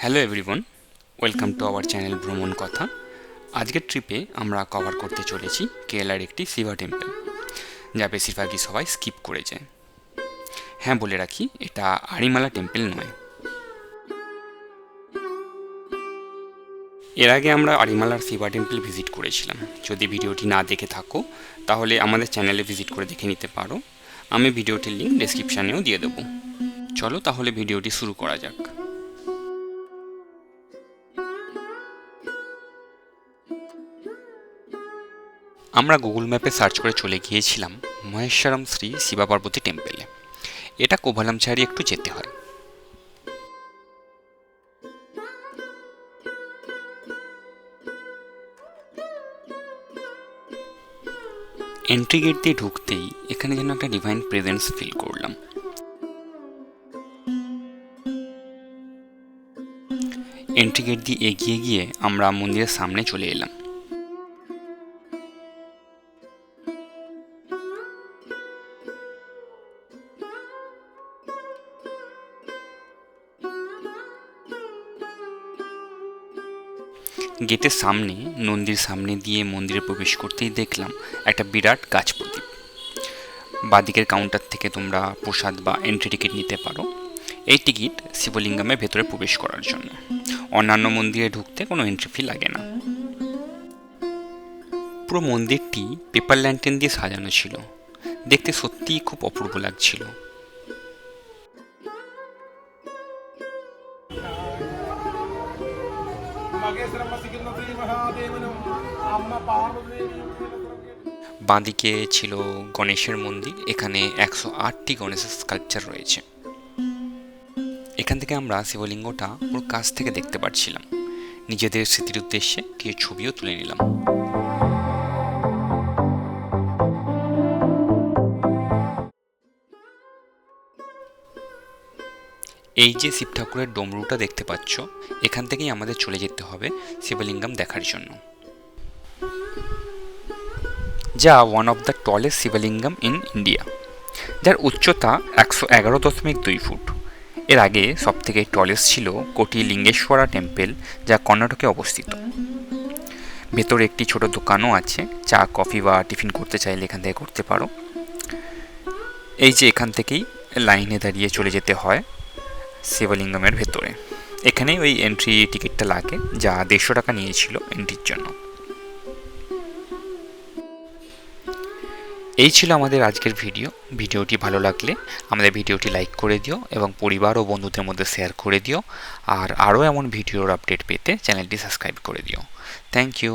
Hello everyone, welcome to our channel ভ্রমণ কথা। আজকের ট্রিপে আমরা কভার করতে চলেছি কেরালার একটি শিবা টেম্পল, যা বেশিরভাগই সবাই স্কিপ করে যায়। হ্যাঁ, বলে রাখি, এটা আরিমালা টেম্পল নয়। এর আগে আমরা আরিমালার শিবা টেম্পল ভিজিট করেছিলাম। যদি ভিডিওটি না দেখে থাকো তাহলে আমাদের চ্যানেলে ভিজিট করে দেখে নিতে পারো। আমি ভিডিওটির লিঙ্ক ডেসক্রিপশানেও দিয়ে দেবো। চলো তাহলে ভিডিওটি শুরু করা যাক। আমরা গুগল ম্যাপে সার্চ করে চলে গিয়েছিলাম মহেশ্বরম শ্রী শিবা পার্বতী টেম্পলে। এটা কোভালাম ছাড়িয়ে একটু যেতে হয়। এন্ট্রি গেট দিয়ে ঢুকতেই এখানে যেন একটা ডিভাইন প্রেজেন্স ফিল করলাম। এন্ট্রি গেট দিয়ে এগিয়ে গিয়ে আমরা মন্দিরের সামনে চলে এলাম। গেটের সামনে নন্দীর সামনে দিয়ে মন্দিরে প্রবেশ করতেই দেখলাম একটা বিরাট গাছ প্রদীপ। বাদিকের কাউন্টার থেকে তোমরা প্রসাদ বা এন্ট্রি টিকিট নিতে পারো। এই টিকিট শিবলিঙ্গমের ভেতরে প্রবেশ করার জন্য। অন্যান্য মন্দিরে ঢুকতে কোনো এন্ট্রি ফি লাগে না। পুরো মন্দিরটি পেপার ল্যান্টেন দিয়ে সাজানো ছিল, দেখতে সত্যিই খুব অপূর্ব লাগছিল। বাঁদিকে ছিল গণেশের মন্দির। এখানে 108টি গণেশের স্কাল্পচার রয়েছে। এখান থেকে আমরা শিবলিঙ্গটা পুরো কাছ থেকে দেখতে পাচ্ছিলাম। নিজেদের স্মৃতির উদ্দেশ্যে কিছু ছবিও তুলে নিলাম। এই যে শিব ঠাকুরের ডমরুটা দেখতে পাচ্ছ, এখান থেকেই আমাদের চলে যেতে হবে শিবলিঙ্গম দেখার জন্য, যা one of the tallest shivalingam in India, যার উচ্চতা 111.2 ফুট। এর আগে সবথেকে টলেস্ট ছিল কোটি লিঙ্গেশ্বরা টেম্পল, যা কর্ণাটকে অবস্থিত। ভেতরে একটি ছোট দোকানও আছে, চা কফি বা টিফিন করতে চাইলে এখান থেকে করতে পারো। এই যে এখান থেকেই লাইনে দাঁড়িয়ে চলে যেতে হয় শিবলিঙ্গমের ভেতরে। এখানেই ওই এন্ট্রি টিকিটটা লাগে, যা 150 টাকা নিয়েছিল এন্ট্রির জন্য। এই ছিল আমাদের আজকের ভিডিওটি ভালো লাগলে আমাদের ভিডিওটি লাইক করে দিও এবং পরিবার ও বন্ধুদের মধ্যে শেয়ার করে দিও। আর আরও এমন ভিডিওর আপডেট পেতে চ্যানেলটি সাবস্ক্রাইব করে দিও। Thank you.